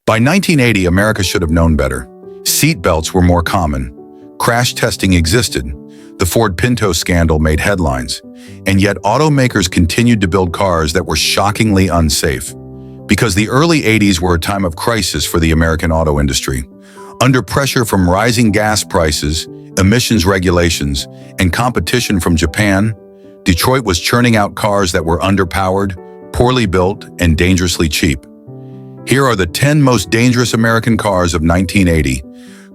By 1980, America should have known better. Seat belts were more common. Crash testing existed. The Ford Pinto scandal made headlines. And yet automakers continued to build cars that were shockingly unsafe. Because the early 80s were a time of crisis for the American auto industry. Under pressure from rising gas prices, emissions regulations, and competition from Japan, Detroit was churning out cars that were underpowered, poorly built, and dangerously cheap. Here are the 10 most dangerous American cars of 1980.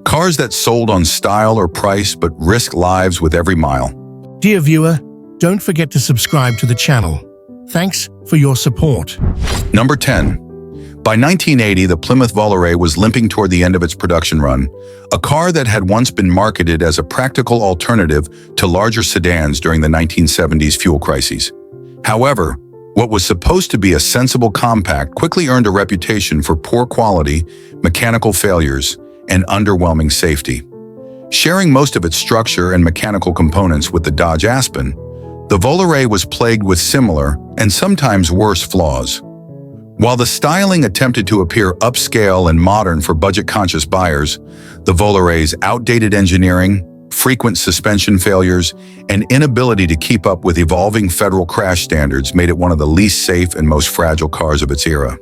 Cars that sold on style or price but risk lives with every mile. Dear viewer, don't forget to subscribe to the channel. Thanks for your support. Number 10. By 1980, the Plymouth Voler was limping toward the end of its production run, a car that had once been marketed as a practical alternative to larger sedans during the 1970s fuel crises. However, what was supposed to be a sensible compact quickly earned a reputation for poor quality, mechanical failures, and underwhelming safety. Sharing most of its structure and mechanical components with the Dodge Aspen, the Voler was plagued with similar, and sometimes worse, flaws. While the styling attempted to appear upscale and modern for budget-conscious buyers, the Voler's outdated engineering, frequent suspension failures, and inability to keep up with evolving federal crash standards made it one of the least safe and most fragile cars of its era.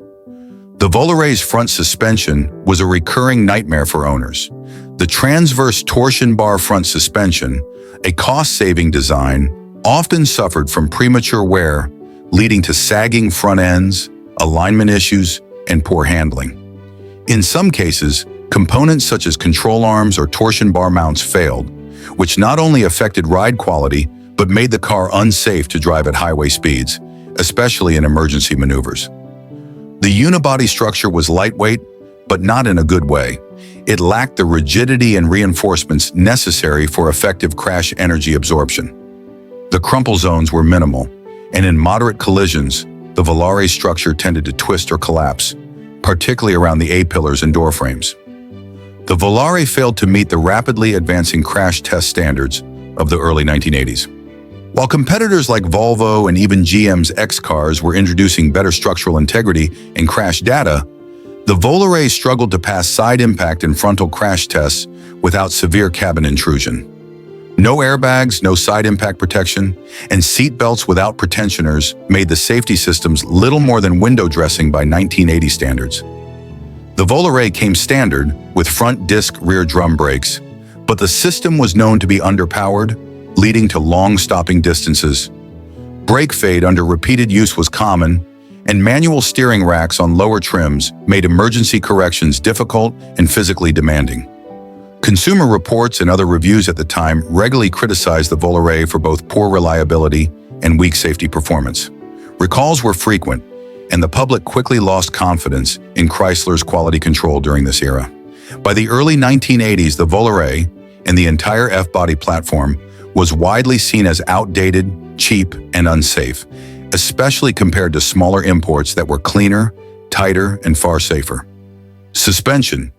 The Voler's front suspension was a recurring nightmare for owners. The transverse torsion bar front suspension, a cost-saving design, often suffered from premature wear, leading to sagging front ends, alignment issues, and poor handling. In some cases, components such as control arms or torsion bar mounts failed, which not only affected ride quality, but made the car unsafe to drive at highway speeds, especially in emergency maneuvers. The unibody structure was lightweight, but not in a good way. It lacked the rigidity and reinforcements necessary for effective crash energy absorption. The crumple zones were minimal, and in moderate collisions, the Voler's structure tended to twist or collapse, particularly around the A-pillars and door frames. The Voler failed to meet the rapidly advancing crash test standards of the early 1980s. While competitors like Volvo and even GM's X cars were introducing better structural integrity and crash data, the Voler struggled to pass side impact and frontal crash tests without severe cabin intrusion. No airbags, no side impact protection, and seat belts without pretensioners made the safety systems little more than window dressing by 1980 standards. The Voler came standard with front disc rear drum brakes, but the system was known to be underpowered, leading to long stopping distances. Brake fade under repeated use was common, and manual steering racks on lower trims made emergency corrections difficult and physically demanding. Consumer reports and other reviews at the time regularly criticized the Voler for both poor reliability and weak safety performance. Recalls were frequent, and the public quickly lost confidence in Chrysler's quality control during this era. By the early 1980s, the Voler and the entire F-body platform was widely seen as outdated, cheap, and unsafe, especially compared to smaller imports that were cleaner, tighter, and far safer. Suspension: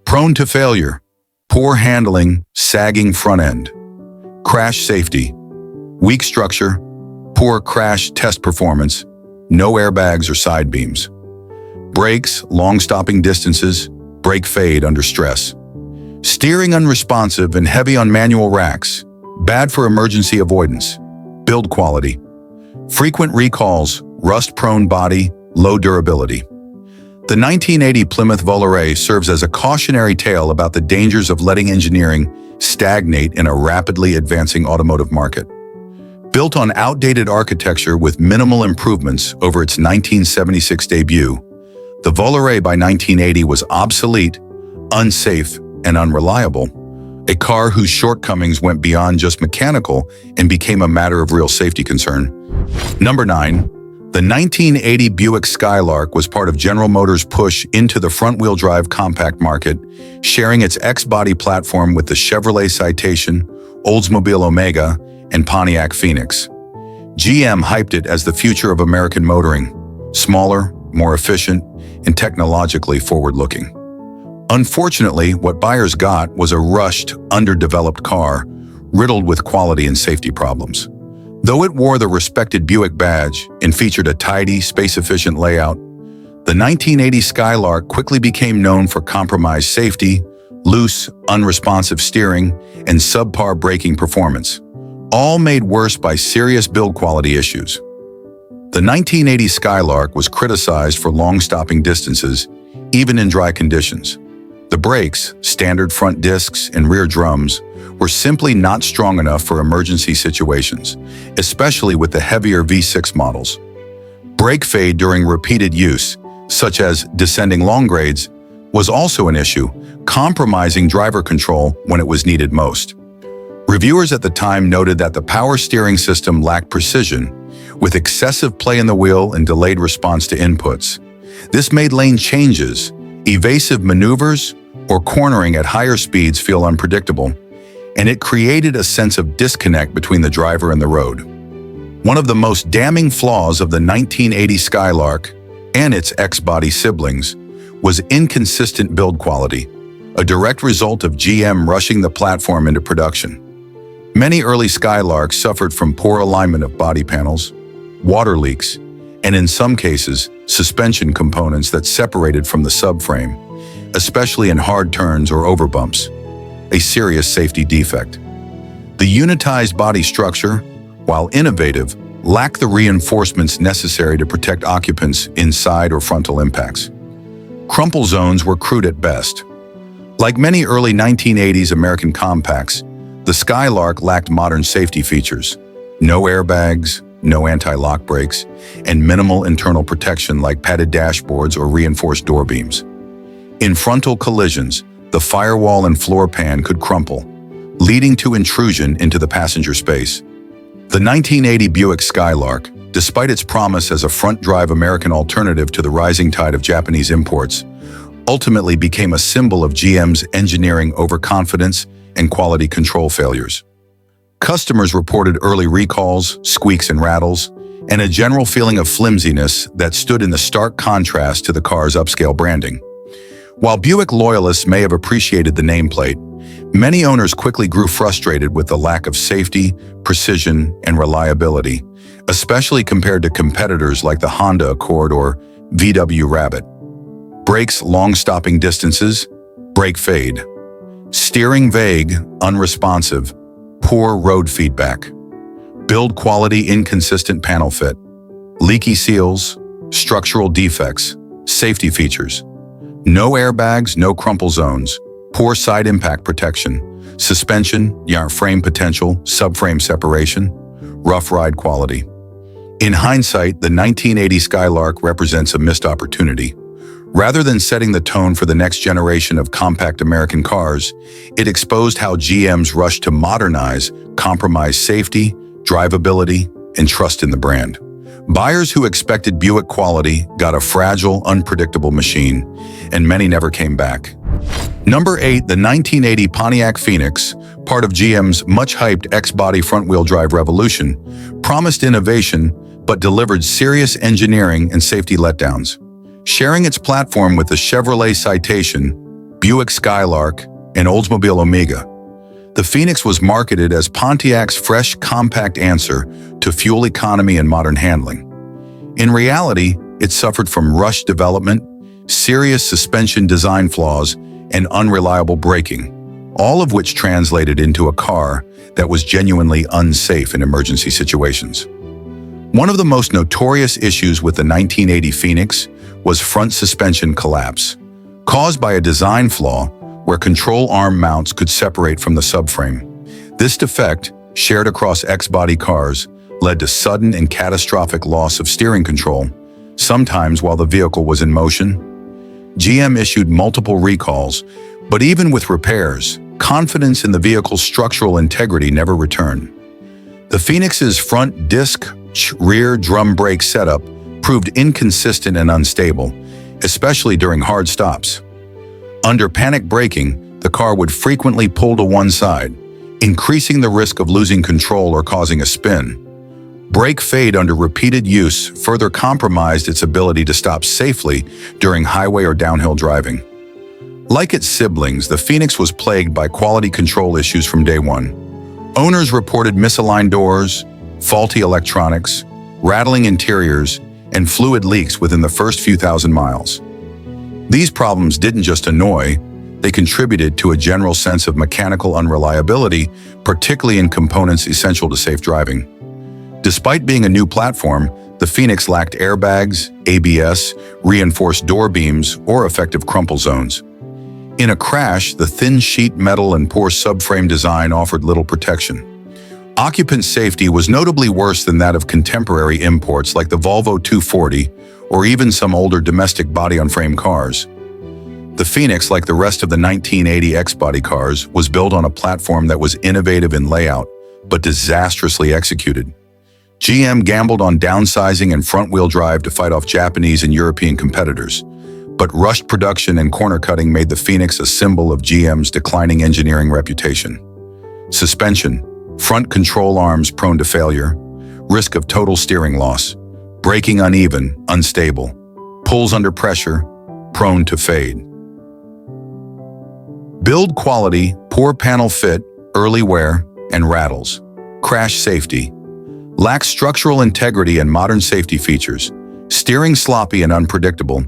prone to failure, poor handling, sagging front end. Crash safety: weak structure, poor crash test performance, no airbags or side beams. Brakes: long stopping distances, brake fade under stress. Steering unresponsive and heavy on manual racks, bad for emergency avoidance. Build quality: frequent recalls, rust-prone body, low durability. The 1980 Plymouth Voler serves as a cautionary tale about the dangers of letting engineering stagnate in a rapidly advancing automotive market. Built on outdated architecture with minimal improvements over its 1976 debut, the Voler by 1980 was obsolete, unsafe, and unreliable, a car whose shortcomings went beyond just mechanical and became a matter of real safety concern. Number 9. The 1980 Buick Skylark was part of General Motors' push into the front-wheel drive compact market, sharing its X-body platform with the Chevrolet Citation, Oldsmobile Omega, and Pontiac Phoenix. GM hyped it as the future of American motoring: smaller, more efficient, and technologically forward-looking. Unfortunately, what buyers got was a rushed, underdeveloped car, riddled with quality and safety problems. Though it wore the respected Buick badge and featured a tidy, space-efficient layout, The 1980 Skylark quickly became known for compromised safety, loose, unresponsive steering, and subpar braking performance, all made worse by serious build quality issues. The 1980 Skylark was criticized for long stopping distances, even in dry conditions. The brakes, standard front discs, and rear drums were simply not strong enough for emergency situations, especially with the heavier V6 models. Brake fade during repeated use, such as descending long grades, was also an issue, compromising driver control when it was needed most. Reviewers at the time noted that the power steering system lacked precision, with excessive play in the wheel and delayed response to inputs. This made lane changes, evasive maneuvers, or cornering at higher speeds feel unpredictable, and it created a sense of disconnect between the driver and the road. One of the most damning flaws of the 1980 Skylark and its X-body siblings was inconsistent build quality, a direct result of GM rushing the platform into production. Many early Skylarks suffered from poor alignment of body panels, water leaks, and in some cases, suspension components that separated from the subframe, especially in hard turns or overbumps, a serious safety defect. The unitized body structure, while innovative, lacked the reinforcements necessary to protect occupants in side or frontal impacts. Crumple zones were crude at best. Like many early 1980s American compacts, the Skylark lacked modern safety features: no airbags, no anti-lock brakes, and minimal internal protection like padded dashboards or reinforced door beams. In frontal collisions, the firewall and floor pan could crumple, leading to intrusion into the passenger space. The 1980 Buick Skylark, despite its promise as a front-drive American alternative to the rising tide of Japanese imports, ultimately became a symbol of GM's engineering overconfidence and quality control failures. Customers reported early recalls, squeaks and rattles, and a general feeling of flimsiness that stood in the stark contrast to the car's upscale branding. While Buick loyalists may have appreciated the nameplate, many owners quickly grew frustrated with the lack of safety, precision, and reliability, especially compared to competitors like the Honda Accord or VW Rabbit. Brakes long stopping distances, brake fade. Steering vague, unresponsive, poor road feedback. Build quality inconsistent panel fit. Leaky seals, structural defects, safety features. No airbags, no crumple zones, poor side impact protection, suspension, frame potential, subframe separation, rough ride quality. In hindsight, the 1980 Skylark represents a missed opportunity. Rather than setting the tone for the next generation of compact American cars, it exposed how GMs rushed to modernize, compromise safety, drivability, and trust in the brand. Buyers who expected Buick quality got a fragile, unpredictable machine, and many never came back. Number 8, the 1980 Pontiac Phoenix, part of GM's much-hyped X-body front-wheel drive revolution, promised innovation but delivered serious engineering and safety letdowns. Sharing its platform with the Chevrolet Citation, Buick Skylark, and Oldsmobile Omega, the Phoenix was marketed as Pontiac's fresh, compact answer to fuel economy and modern handling. In reality, it suffered from rushed development, serious suspension design flaws, and unreliable braking, all of which translated into a car that was genuinely unsafe in emergency situations. One of the most notorious issues with the 1980 Phoenix was front suspension collapse, caused by a design flaw where control arm mounts could separate from the subframe. This defect, shared across X-body cars, led to sudden and catastrophic loss of steering control, sometimes while the vehicle was in motion. GM issued multiple recalls, but even with repairs, confidence in the vehicle's structural integrity never returned. The Phoenix's front disc, rear drum brake setup proved inconsistent and unstable, especially during hard stops. Under panic braking, the car would frequently pull to one side, increasing the risk of losing control or causing a spin. Brake fade under repeated use further compromised its ability to stop safely during highway or downhill driving. Like its siblings, the Phoenix was plagued by quality control issues from day one. Owners reported misaligned doors, faulty electronics, rattling interiors, and fluid leaks within the first few thousand miles. These problems didn't just annoy, they contributed to a general sense of mechanical unreliability, particularly in components essential to safe driving. Despite being a new platform, the Phoenix lacked airbags, ABS, reinforced door beams, or effective crumple zones. In a crash, the thin sheet metal and poor subframe design offered little protection. Occupant safety was notably worse than that of contemporary imports like the Volvo 240 or even some older domestic body-on-frame cars. The Phoenix, like the rest of the 1980 X-body cars, was built on a platform that was innovative in layout, but disastrously executed. GM gambled on downsizing and front-wheel drive to fight off Japanese and European competitors, but rushed production and corner cutting made the Phoenix a symbol of GM's declining engineering reputation. Suspension, front control arms prone to failure, risk of total steering loss, braking uneven, unstable, pulls under pressure, prone to fade. Build quality, poor panel fit, early wear, and rattles. Crash safety. Lacks structural integrity and modern safety features. Steering sloppy and unpredictable,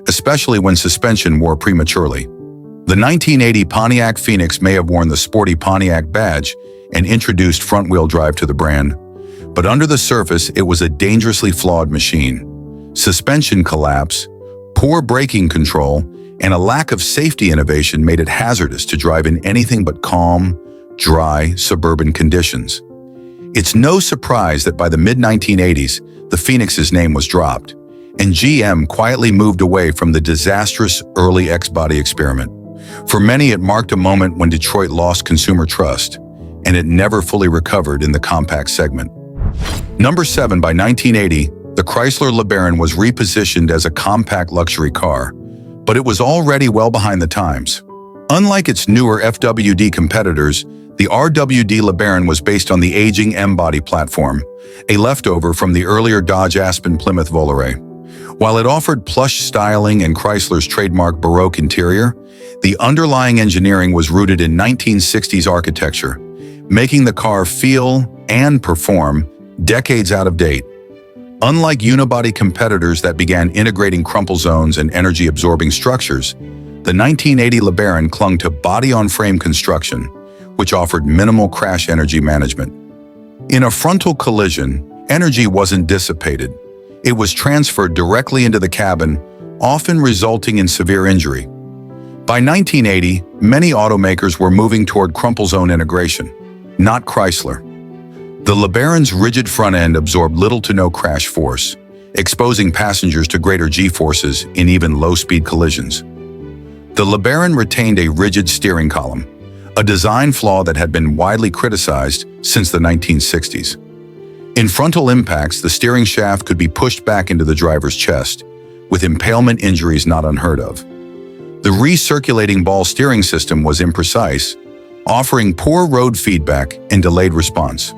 especially when suspension wore prematurely. The 1980 Pontiac Phoenix may have worn the sporty Pontiac badge and introduced front-wheel drive to the brand, but under the surface it was a dangerously flawed machine. Suspension collapse, poor braking control, and a lack of safety innovation made it hazardous to drive in anything but calm, dry, suburban conditions. It's no surprise that by the mid-1980s, the Phoenix's name was dropped, and GM quietly moved away from the disastrous early X-body experiment. For many, it marked a moment when Detroit lost consumer trust, and it never fully recovered in the compact segment. Number 7, by 1980, the Chrysler Learon was repositioned as a compact luxury car, but it was already well behind the times. Unlike its newer FWD competitors, the RWD Learon was based on the aging M-body platform, a leftover from the earlier Dodge Aspen Plymouth Voler. While it offered plush styling and Chrysler's trademark Baroque interior, the underlying engineering was rooted in 1960s architecture, making the car feel and perform decades out of date. Unlike unibody competitors that began integrating crumple zones and energy-absorbing structures, the 1980 Learon clung to body-on-frame construction, which offered minimal crash energy management. In a frontal collision, energy wasn't dissipated. It was transferred directly into the cabin, often resulting in severe injury. By 1980, many automakers were moving toward crumple zone integration, not Chrysler. The Learon's rigid front end absorbed little to no crash force, exposing passengers to greater G-forces in even low-speed collisions. The Learon retained a rigid steering column, a design flaw that had been widely criticized since the 1960s. In frontal impacts, the steering shaft could be pushed back into the driver's chest, with impalement injuries not unheard of. The recirculating ball steering system was imprecise, offering poor road feedback and delayed response.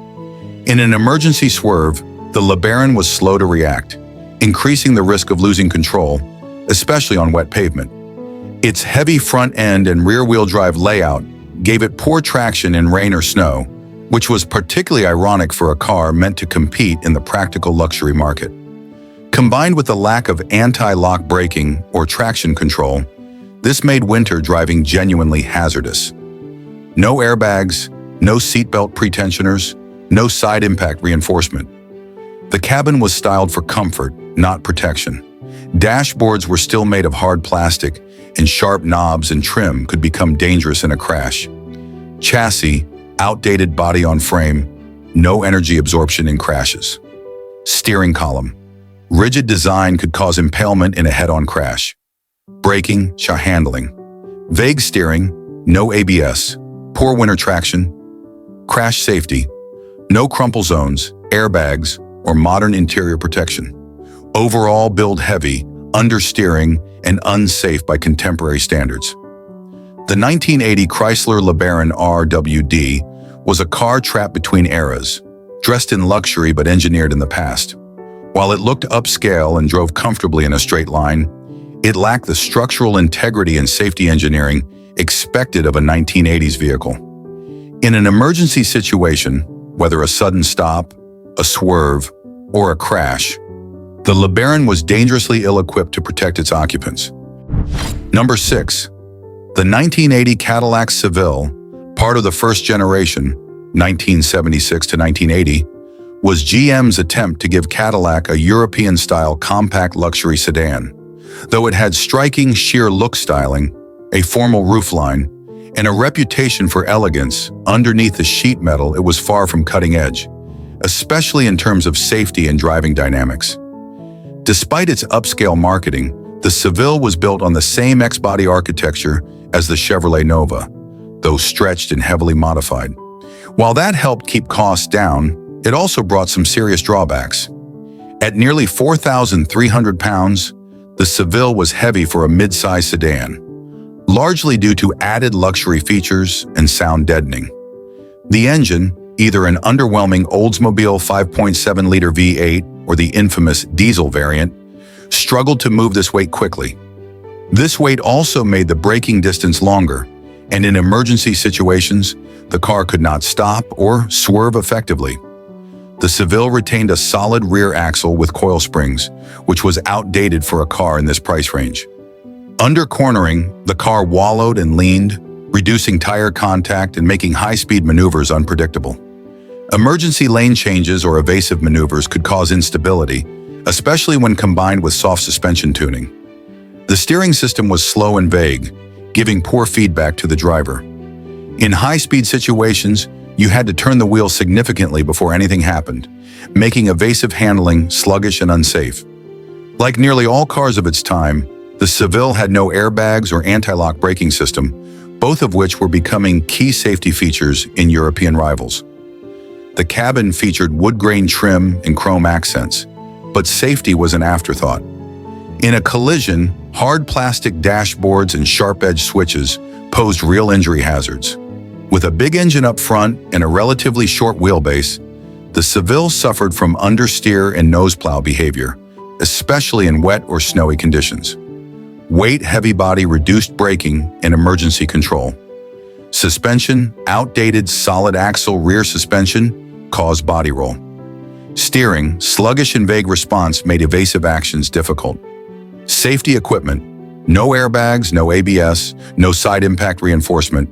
In an emergency swerve, the Learon was slow to react, increasing the risk of losing control, especially on wet pavement. Its heavy front end and rear-wheel drive layout gave it poor traction in rain or snow, which was particularly ironic for a car meant to compete in the practical luxury market. Combined with the lack of anti-lock braking or traction control, this made winter driving genuinely hazardous. No airbags, no seatbelt pretensioners, no side impact reinforcement. The cabin was styled for comfort, not protection. Dashboards were still made of hard plastic, and sharp knobs and trim could become dangerous in a crash. Chassis, outdated body on frame, no energy absorption in crashes. Steering column, rigid design could cause impalement in a head-on crash. Braking, handling. Vague steering, no ABS, poor winter traction. Crash safety, no crumple zones, airbags, or modern interior protection. Overall build heavy, understeering, and unsafe by contemporary standards. The 1980 Chrysler Learon RWD was a car trapped between eras, dressed in luxury but engineered in the past. While it looked upscale and drove comfortably in a straight line, it lacked the structural integrity and safety engineering expected of a 1980s vehicle. In an emergency situation, whether a sudden stop, a swerve, or a crash, The Learon was dangerously ill-equipped to protect its occupants. Number 6. The 1980 Cadillac Seville, part of the first generation, 1976 to 1980, was GM's attempt to give Cadillac a European-style compact luxury sedan. Though it had striking sheer look styling, a formal roofline, and a reputation for elegance, underneath the sheet metal it was far from cutting edge, especially in terms of safety and driving dynamics. Despite its upscale marketing, the Seville was built on the same X-body architecture as the Chevrolet Nova, though stretched and heavily modified. While that helped keep costs down, it also brought some serious drawbacks. At nearly 4,300 pounds, the Seville was heavy for a mid-size sedan, largely due to added luxury features and sound deadening. The engine, either an underwhelming Oldsmobile 5.7-liter V8 or the infamous diesel variant, struggled to move this weight quickly. This weight also made the braking distance longer, and in emergency situations, the car could not stop or swerve effectively. The Seville retained a solid rear axle with coil springs, which was outdated for a car in this price range. Under cornering, the car wallowed and leaned, reducing tire contact and making high-speed maneuvers unpredictable. Emergency lane changes or evasive maneuvers could cause instability, especially when combined with soft suspension tuning. The steering system was slow and vague, giving poor feedback to the driver. In high-speed situations, you had to turn the wheel significantly before anything happened, making evasive handling sluggish and unsafe. Like nearly all cars of its time, the Seville had no airbags or anti-lock braking system, both of which were becoming key safety features in European rivals. The cabin featured wood-grain trim and chrome accents, but safety was an afterthought. In a collision, hard plastic dashboards and sharp-edged switches posed real injury hazards. With a big engine up front and a relatively short wheelbase, the Seville suffered from understeer and noseplow behavior, especially in wet or snowy conditions. Weight, heavy body, reduced braking, and emergency control. Suspension, outdated solid axle rear suspension, caused body roll. Steering, sluggish and vague response made evasive actions difficult. Safety equipment, no airbags, no ABS, no side impact reinforcement.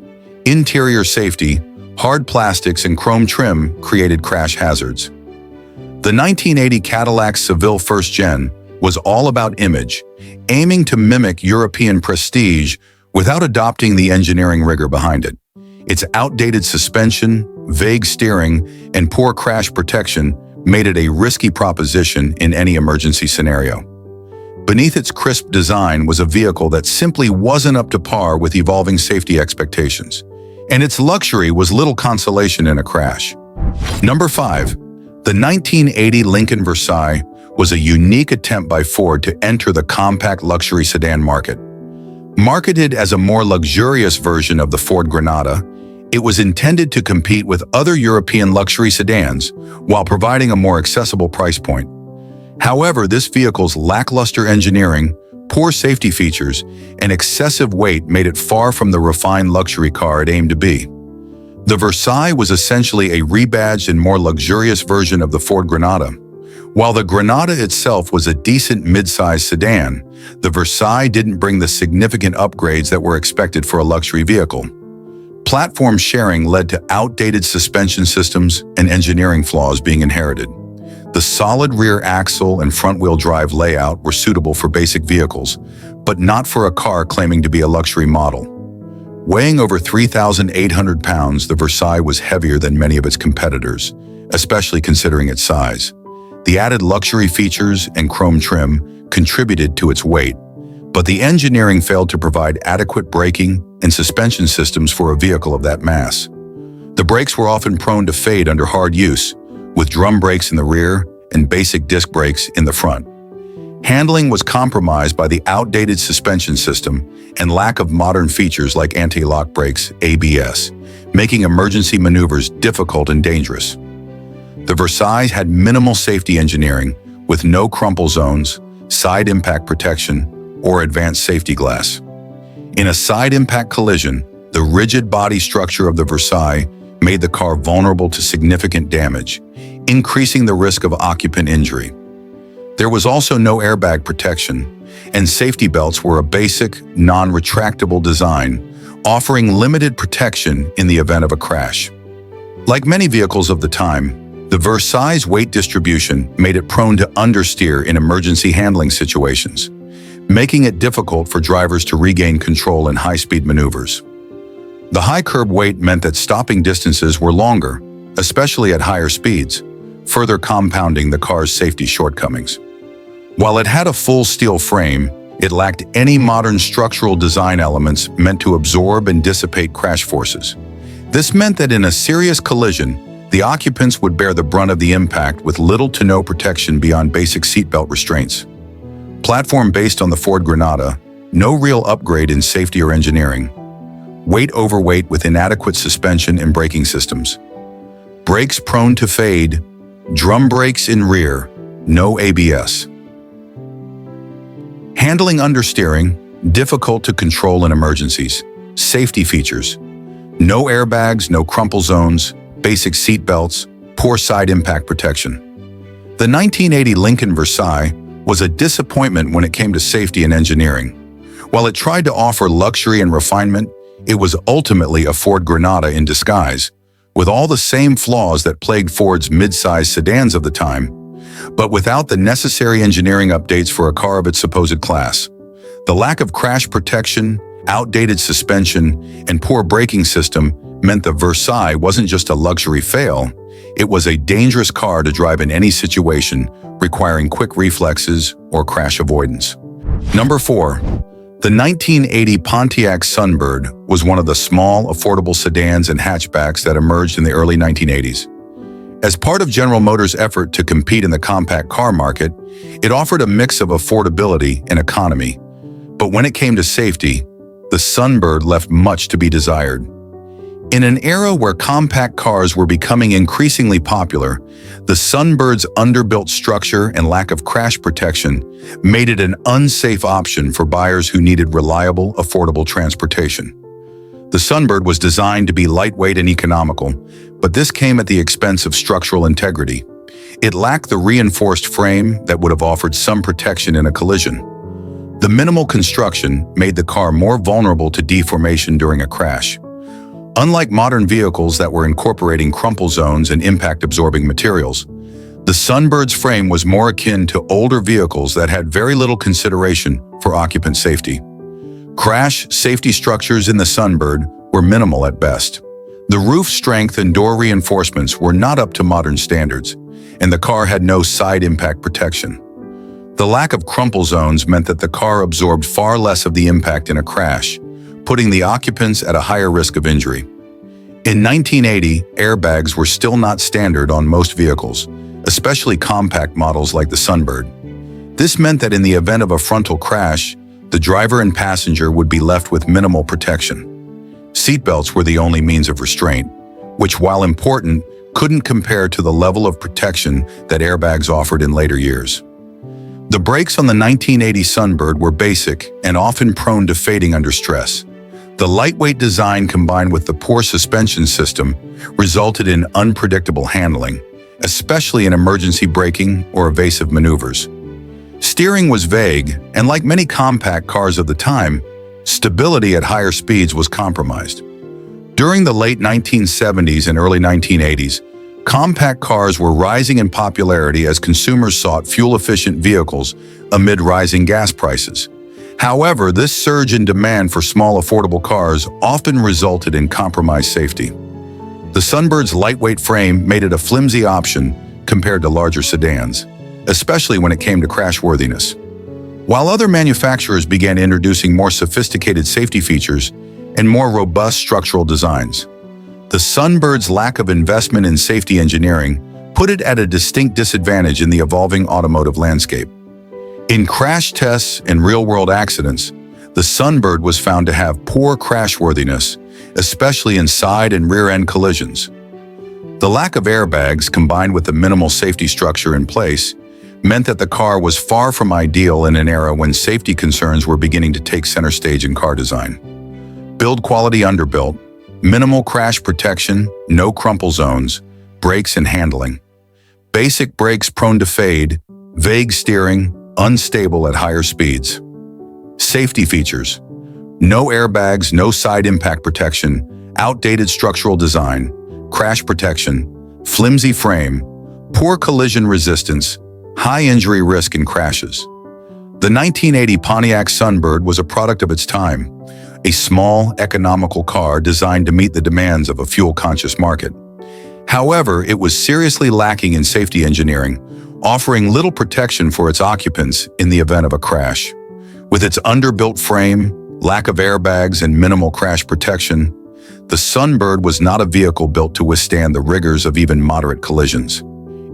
Interior safety, hard plastics and chrome trim created crash hazards. The 1980 Cadillac Seville First Gen was all about image, aiming to mimic European prestige without adopting the engineering rigor behind it. Its outdated suspension, vague steering, and poor crash protection made it a risky proposition in any emergency scenario. Beneath its crisp design was a vehicle that simply wasn't up to par with evolving safety expectations, and its luxury was little consolation in a crash. Number 5. The 1980 Lincoln Versailles was a unique attempt by Ford to enter the compact luxury sedan market. Marketed as a more luxurious version of the Ford Granada, it was intended to compete with other European luxury sedans while providing a more accessible price point. However, this vehicle's lackluster engineering, poor safety features, and excessive weight made it far from the refined luxury car it aimed to be. The Versailles was essentially a rebadged and more luxurious version of the Ford Granada. While the Granada itself was a decent mid-size sedan, the Versailles didn't bring the significant upgrades that were expected for a luxury vehicle. Platform sharing led to outdated suspension systems and engineering flaws being inherited. The solid rear axle and front-wheel drive layout were suitable for basic vehicles, but not for a car claiming to be a luxury model. Weighing over 3,800 pounds, the Versailles was heavier than many of its competitors, especially considering its size. The added luxury features and chrome trim contributed to its weight, but the engineering failed to provide adequate braking and suspension systems for a vehicle of that mass. The brakes were often prone to fade under hard use, with drum brakes in the rear and basic disc brakes in the front. Handling was compromised by the outdated suspension system and lack of modern features like anti-lock brakes, ABS, making emergency maneuvers difficult and dangerous. The Versailles had minimal safety engineering, with no crumple zones, side impact protection, or advanced safety glass. In a side impact collision, the rigid body structure of the Versailles made the car vulnerable to significant damage, increasing the risk of occupant injury. There was also no airbag protection, and safety belts were a basic, non-retractable design, offering limited protection in the event of a crash. Like many vehicles of the time, the Versailles weight distribution made it prone to understeer in emergency handling situations, making it difficult for drivers to regain control in high-speed maneuvers. The high curb weight meant that stopping distances were longer, especially at higher speeds, further compounding the car's safety shortcomings. While it had a full steel frame, it lacked any modern structural design elements meant to absorb and dissipate crash forces. This meant that in a serious collision, the occupants would bear the brunt of the impact with little to no protection beyond basic seatbelt restraints. Platform based on the Ford Granada, no real upgrade in safety or engineering. Weight overweight with inadequate suspension and braking systems. Brakes prone to fade, drum brakes in rear, no ABS. Handling understeering, difficult to control in emergencies. Safety features: no airbags, no crumple zones, basic seat belts, poor side impact protection. The 1980 Lincoln Versailles was a disappointment when it came to safety and engineering. While it tried to offer luxury and refinement, it was ultimately a Ford Granada in disguise, with all the same flaws that plagued Ford's mid-size sedans of the time, but without the necessary engineering updates for a car of its supposed class. The lack of crash protection, outdated suspension, and poor braking system meant the Versailles wasn't just a luxury fail, it was a dangerous car to drive in any situation requiring quick reflexes or crash avoidance. Number 4. The 1980 Pontiac Sunbird was one of the small, affordable sedans and hatchbacks that emerged in the early 1980s. As part of General Motors' effort to compete in the compact car market, it offered a mix of affordability and economy. But when it came to safety, the Sunbird left much to be desired. In an era where compact cars were becoming increasingly popular, the Sunbird's underbuilt structure and lack of crash protection made it an unsafe option for buyers who needed reliable, affordable transportation. The Sunbird was designed to be lightweight and economical, but this came at the expense of structural integrity. It lacked the reinforced frame that would have offered some protection in a collision. The minimal construction made the car more vulnerable to deformation during a crash. Unlike modern vehicles that were incorporating crumple zones and impact-absorbing materials, the Sunbird's frame was more akin to older vehicles that had very little consideration for occupant safety. Crash safety structures in the Sunbird were minimal at best. The roof strength and door reinforcements were not up to modern standards, and the car had no side impact protection. The lack of crumple zones meant that the car absorbed far less of the impact in a crash, putting the occupants at a higher risk of injury. In 1980, airbags were still not standard on most vehicles, especially compact models like the Sunbird. This meant that in the event of a frontal crash, the driver and passenger would be left with minimal protection. Seatbelts were the only means of restraint, which, while important, couldn't compare to the level of protection that airbags offered in later years. The brakes on the 1980 Sunbird were basic and often prone to fading under stress. The lightweight design combined with the poor suspension system resulted in unpredictable handling, especially in emergency braking or evasive maneuvers. Steering was vague, and like many compact cars of the time, stability at higher speeds was compromised. During the late 1970s and early 1980s, compact cars were rising in popularity as consumers sought fuel-efficient vehicles amid rising gas prices. However, this surge in demand for small, affordable cars often resulted in compromised safety. The Sunbird's lightweight frame made it a flimsy option compared to larger sedans, especially when it came to crashworthiness. While other manufacturers began introducing more sophisticated safety features and more robust structural designs, the Sunbird's lack of investment in safety engineering put it at a distinct disadvantage in the evolving automotive landscape. In crash tests and real-world accidents, the Sunbird was found to have poor crashworthiness, especially in side and rear-end collisions. The lack of airbags, combined with the minimal safety structure in place, meant that the car was far from ideal in an era when safety concerns were beginning to take center stage in car design. Build quality underbuilt, minimal crash protection, no crumple zones, brakes and handling. Basic brakes prone to fade, Vague steering, unstable at higher speeds. Safety features: no airbags, no side impact protection, outdated structural design, crash protection, flimsy frame, poor collision resistance, high injury risk in crashes. The 1980 Pontiac Sunbird was a product of its time, a small, economical car designed to meet the demands of a fuel-conscious market. However, it was seriously lacking in safety engineering, offering little protection for its occupants in the event of a crash. With its underbuilt frame, lack of airbags, and minimal crash protection, the Sunbird was not a vehicle built to withstand the rigors of even moderate collisions.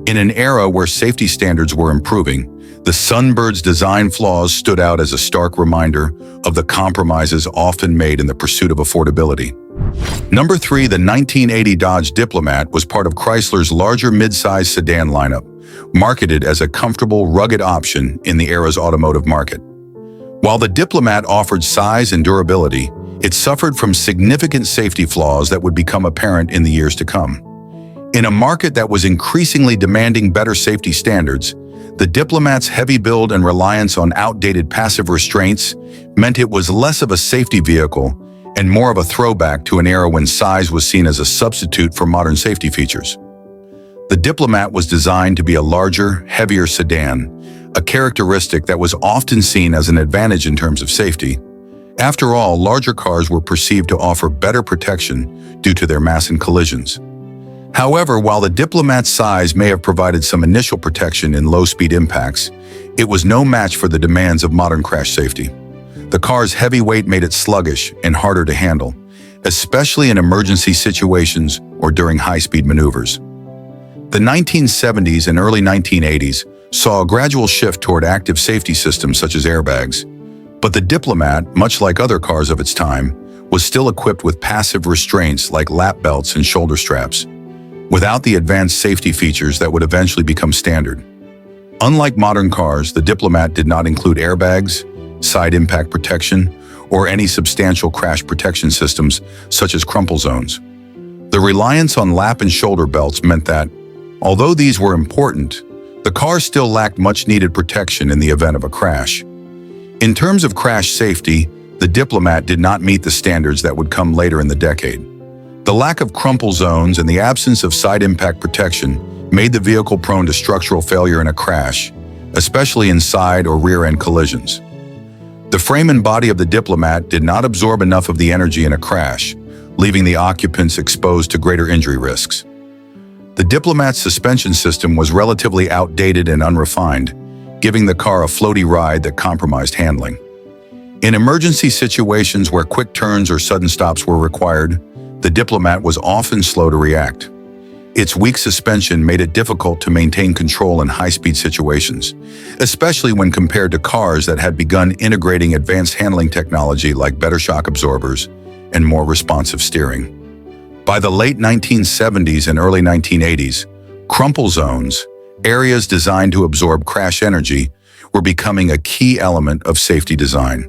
In an era where safety standards were improving, the Sunbird's design flaws stood out as a stark reminder of the compromises often made in the pursuit of affordability. Number 3, the 1980 Dodge Diplomat was part of Chrysler's larger mid-size sedan lineup, marketed as a comfortable, rugged option in the era's automotive market. While the Diplomat offered size and durability, it suffered from significant safety flaws that would become apparent in the years to come. In a market that was increasingly demanding better safety standards, the Diplomat's heavy build and reliance on outdated passive restraints meant it was less of a safety vehicle and more of a throwback to an era when size was seen as a substitute for modern safety features. The Diplomat was designed to be a larger, heavier sedan, a characteristic that was often seen as an advantage in terms of safety. After all, larger cars were perceived to offer better protection due to their mass in collisions. However, while the Diplomat's size may have provided some initial protection in low-speed impacts, it was no match for the demands of modern crash safety. The car's heavy weight made it sluggish and harder to handle, especially in emergency situations or during high-speed maneuvers. The 1970s and early 1980s saw a gradual shift toward active safety systems such as airbags, but the Diplomat, much like other cars of its time, was still equipped with passive restraints like lap belts and shoulder straps, without the advanced safety features that would eventually become standard. Unlike modern cars, the Diplomat did not include airbags, side impact protection, or any substantial crash protection systems such as crumple zones. The reliance on lap and shoulder belts meant that, although these were important, the car still lacked much-needed protection in the event of a crash. In terms of crash safety, the Diplomat did not meet the standards that would come later in the decade. The lack of crumple zones and the absence of side impact protection made the vehicle prone to structural failure in a crash, especially in side or rear-end collisions. The frame and body of the Diplomat did not absorb enough of the energy in a crash, leaving the occupants exposed to greater injury risks. The Diplomat's suspension system was relatively outdated and unrefined, giving the car a floaty ride that compromised handling. In emergency situations where quick turns or sudden stops were required, the Diplomat was often slow to react. Its weak suspension made it difficult to maintain control in high-speed situations, especially when compared to cars that had begun integrating advanced handling technology like better shock absorbers and more responsive steering. By the late 1970s and early 1980s, crumple zones, areas designed to absorb crash energy, were becoming a key element of safety design.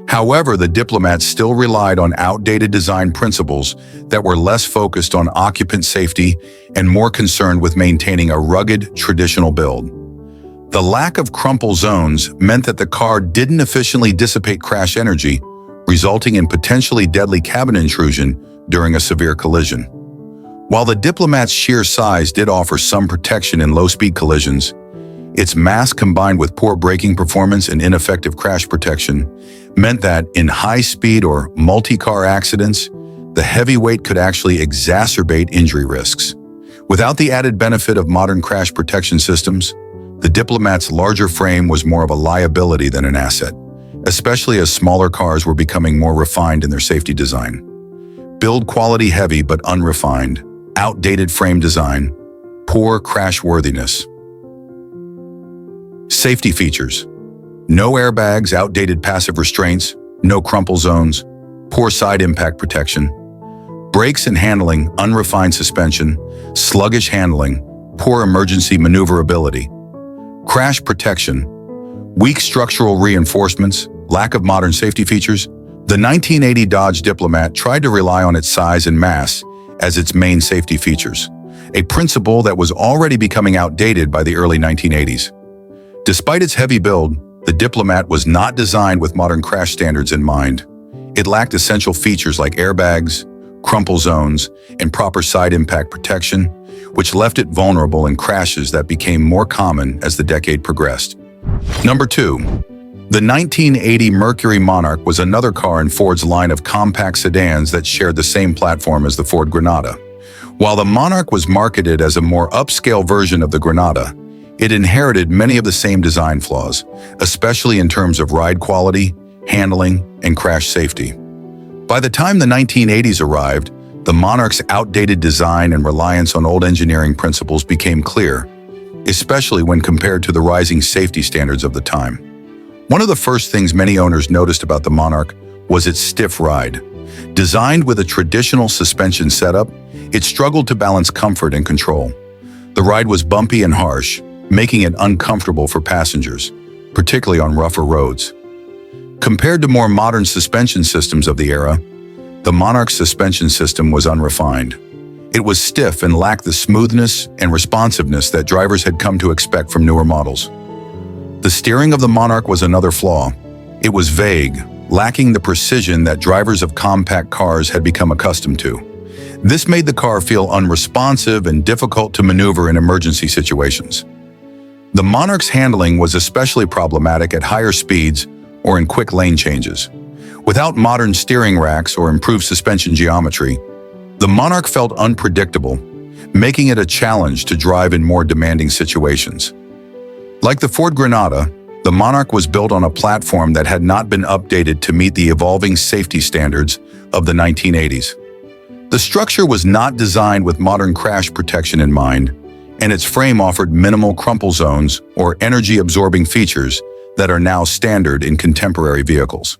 However, the Diplomat still relied on outdated design principles that were less focused on occupant safety and more concerned with maintaining a rugged, traditional build. The lack of crumple zones meant that the car didn't efficiently dissipate crash energy, resulting in potentially deadly cabin intrusion during a severe collision. While the Diplomat's sheer size did offer some protection in low-speed collisions, its mass combined with poor braking performance and ineffective crash protection meant that in high-speed or multi-car accidents, the heavy weight could actually exacerbate injury risks. Without the added benefit of modern crash protection systems, the Diplomat's larger frame was more of a liability than an asset, especially as smaller cars were becoming more refined in their safety design. Build quality heavy but unrefined, outdated frame design, poor crash worthiness. Safety features: no airbags, outdated passive restraints, no crumple zones, poor side impact protection. Brakes and handling, unrefined suspension, sluggish handling, poor emergency maneuverability. Crash protection, weak structural reinforcements, lack of modern safety features. The 1980 Dodge Diplomat tried to rely on its size and mass as its main safety features, a principle that was already becoming outdated by the early 1980s. Despite its heavy build, the Diplomat was not designed with modern crash standards in mind. It lacked essential features like airbags, crumple zones, and proper side impact protection, which left it vulnerable in crashes that became more common as the decade progressed. Number 2. The 1980 Mercury Monarch was another car in Ford's line of compact sedans that shared the same platform as the Ford Granada. While the Monarch was marketed as a more upscale version of the Granada, it inherited many of the same design flaws, especially in terms of ride quality, handling, and crash safety. By the time the 1980s arrived, the Monarch's outdated design and reliance on old engineering principles became clear, especially when compared to the rising safety standards of the time. One of the first things many owners noticed about the Monarch was its stiff ride. Designed with a traditional suspension setup, it struggled to balance comfort and control. The ride was bumpy and harsh, making it uncomfortable for passengers, particularly on rougher roads. Compared to more modern suspension systems of the era, the Monarch's suspension system was unrefined. It was stiff and lacked the smoothness and responsiveness that drivers had come to expect from newer models. The steering of the Monarch was another flaw. It was vague, lacking the precision that drivers of compact cars had become accustomed to. This made the car feel unresponsive and difficult to maneuver in emergency situations. The Monarch's handling was especially problematic at higher speeds or in quick lane changes. Without modern steering racks or improved suspension geometry, the Monarch felt unpredictable, making it a challenge to drive in more demanding situations. Like the Ford Granada, the Monarch was built on a platform that had not been updated to meet the evolving safety standards of the 1980s. The structure was not designed with modern crash protection in mind, and its frame offered minimal crumple zones or energy-absorbing features that are now standard in contemporary vehicles.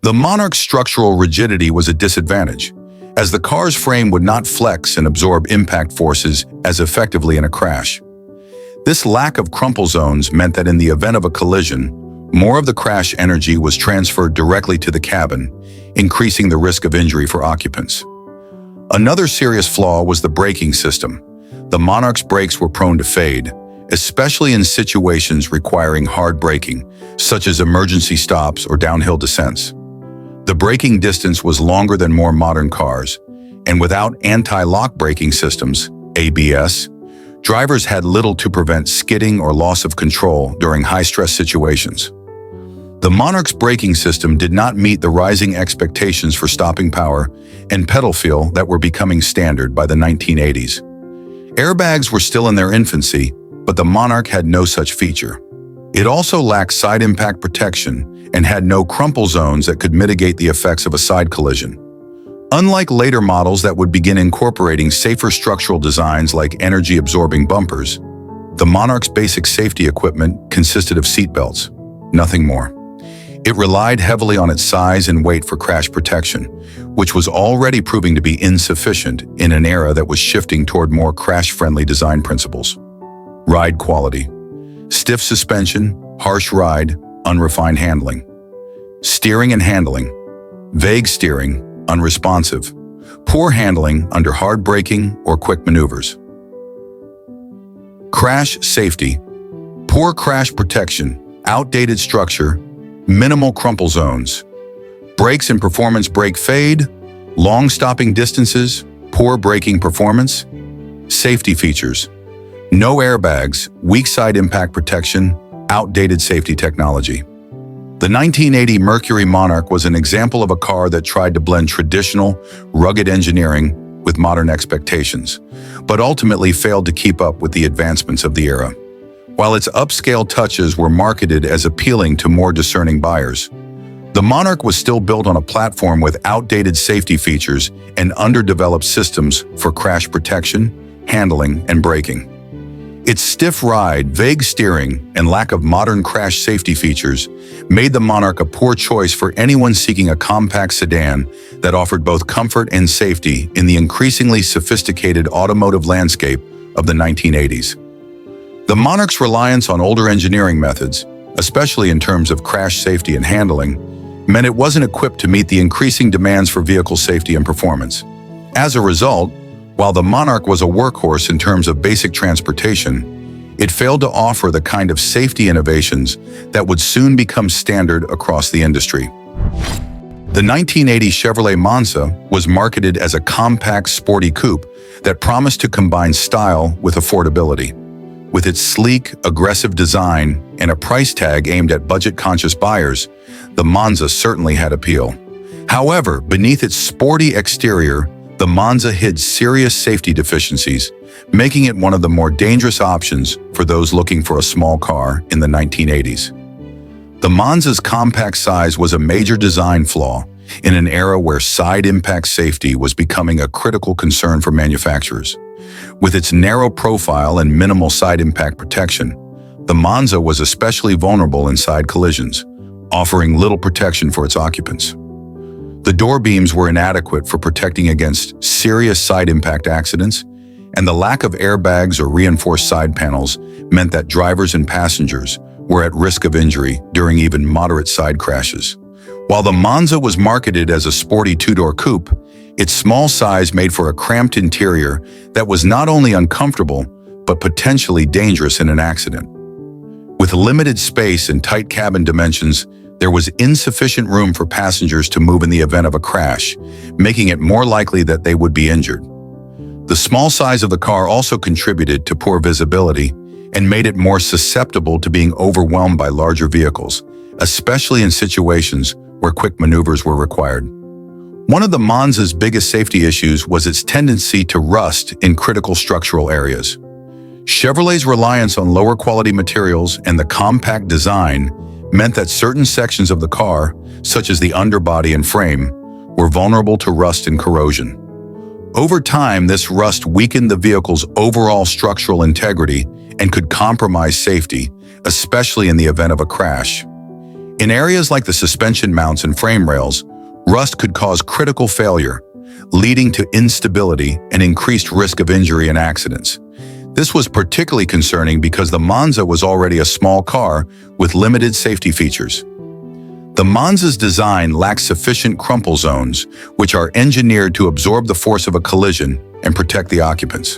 The Monarch's structural rigidity was a disadvantage, as the car's frame would not flex and absorb impact forces as effectively in a crash. This lack of crumple zones meant that in the event of a collision, more of the crash energy was transferred directly to the cabin, increasing the risk of injury for occupants. Another serious flaw was the braking system. The Monarch's brakes were prone to fade, especially in situations requiring hard braking, such as emergency stops or downhill descents. The braking distance was longer than more modern cars, and without anti-lock braking systems, ABS, drivers had little to prevent skidding or loss of control during high-stress situations. The Monarch's braking system did not meet the rising expectations for stopping power and pedal feel that were becoming standard by the 1980s. Airbags were still in their infancy, but the Monarch had no such feature. It also lacked side impact protection and had no crumple zones that could mitigate the effects of a side collision. Unlike later models that would begin incorporating safer structural designs like energy-absorbing bumpers, the Monarch's basic safety equipment consisted of seatbelts, nothing more. It relied heavily on its size and weight for crash protection, which was already proving to be insufficient in an era that was shifting toward more crash-friendly design principles. Ride quality: stiff suspension, harsh ride, unrefined handling. Steering and handling: vague steering, unresponsive, poor handling under hard braking or quick maneuvers. Crash safety: poor crash protection, outdated structure, minimal crumple zones. Brakes and performance brake fade, long stopping distances, poor braking performance. Safety features: no airbags, weak side impact protection, outdated safety technology. The 1980 Mercury Monarch was an example of a car that tried to blend traditional, rugged engineering with modern expectations, but ultimately failed to keep up with the advancements of the era. While its upscale touches were marketed as appealing to more discerning buyers, the Monarch was still built on a platform with outdated safety features and underdeveloped systems for crash protection, handling, and braking. Its stiff ride, vague steering, and lack of modern crash safety features made the Monarch a poor choice for anyone seeking a compact sedan that offered both comfort and safety in the increasingly sophisticated automotive landscape of the 1980s. The Monarch's reliance on older engineering methods, especially in terms of crash safety and handling, meant it wasn't equipped to meet the increasing demands for vehicle safety and performance. As a result, while the Monarch was a workhorse in terms of basic transportation, It failed to offer the kind of safety innovations that would soon become standard across the industry. The 1980 Chevrolet Monza was marketed as a compact, sporty coupe that promised to combine style with affordability. With its sleek, aggressive design and a price tag aimed at budget-conscious buyers, the Monza certainly had appeal. However, beneath its sporty exterior, the Monza hid serious safety deficiencies, making it one of the more dangerous options for those looking for a small car in the 1980s. The Monza's compact size was a major design flaw in an era where side impact safety was becoming a critical concern for manufacturers. With its narrow profile and minimal side impact protection, the Monza was especially vulnerable in side collisions, offering little protection for its occupants. The door beams were inadequate for protecting against serious side impact accidents, and the lack of airbags or reinforced side panels meant that drivers and passengers were at risk of injury during even moderate side crashes. While the Monza was marketed as a sporty two-door coupe, its small size made for a cramped interior that was not only uncomfortable, but potentially dangerous in an accident. With limited space and tight cabin dimensions, there was insufficient room for passengers to move in the event of a crash, making it more likely that they would be injured. The small size of the car also contributed to poor visibility and made it more susceptible to being overwhelmed by larger vehicles, especially in situations where quick maneuvers were required. One of the Monza's biggest safety issues was its tendency to rust in critical structural areas. Chevrolet's reliance on lower quality materials and the compact design meant that certain sections of the car, such as the underbody and frame, were vulnerable to rust and corrosion. Over time, this rust weakened the vehicle's overall structural integrity and could compromise safety, especially in the event of a crash. In areas like the suspension mounts and frame rails, rust could cause critical failure, leading to instability and increased risk of injury and accidents. This was particularly concerning because the Monza was already a small car with limited safety features. The Monza's design lacks sufficient crumple zones, which are engineered to absorb the force of a collision and protect the occupants.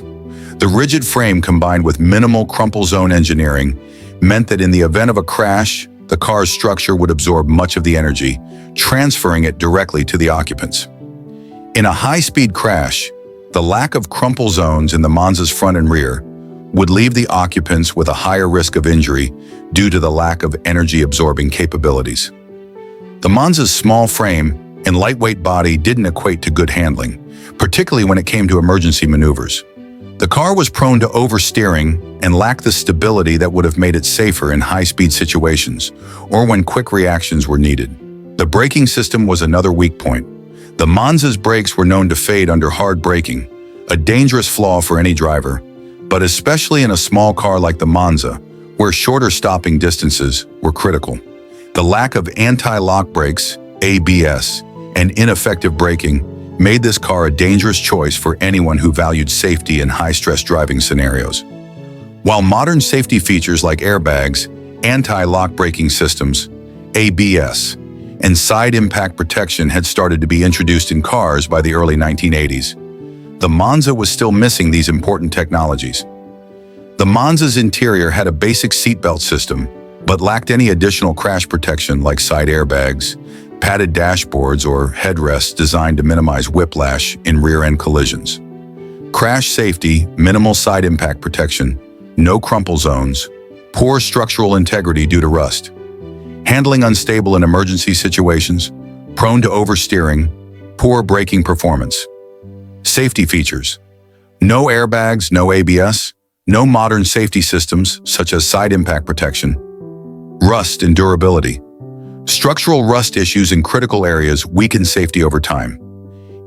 The rigid frame combined with minimal crumple zone engineering meant that in the event of a crash, the car's structure would absorb much of the energy, transferring it directly to the occupants. In a high-speed crash, the lack of crumple zones in the Monza's front and rear would leave the occupants with a higher risk of injury due to the lack of energy-absorbing capabilities. The Monza's small frame and lightweight body didn't equate to good handling, particularly when it came to emergency maneuvers. The car was prone to oversteering and lacked the stability that would have made it safer in high-speed situations or when quick reactions were needed. The braking system was another weak point. The Monza's brakes were known to fade under hard braking, a dangerous flaw for any driver, but especially in a small car like the Monza, where shorter stopping distances were critical. The lack of anti-lock brakes, ABS, and ineffective braking made this car a dangerous choice for anyone who valued safety in high-stress driving scenarios. While modern safety features like airbags, anti-lock braking systems, ABS, and side impact protection had started to be introduced in cars by the early 1980s, the Monza was still missing these important technologies. The Monza's interior had a basic seatbelt system, but lacked any additional crash protection like side airbags, padded dashboards, or headrests designed to minimize whiplash in rear-end collisions. Crash safety, minimal side impact protection, no crumple zones, poor structural integrity due to rust, handling unstable in emergency situations, prone to oversteering, poor braking performance. Safety features: no airbags, no ABS, no modern safety systems such as side impact protection. Rust and durability. Structural rust issues in critical areas weaken safety over time.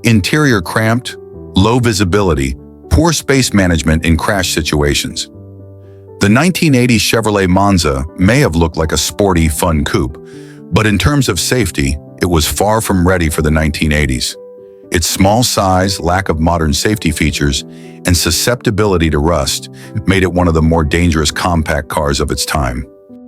Interior cramped, low visibility, poor space management in crash situations. The 1980 Chevrolet Monza may have looked like a sporty, fun coupe, but in terms of safety, it was far from ready for the 1980s. Its small size, lack of modern safety features, and susceptibility to rust made it one of the more dangerous compact cars of its time.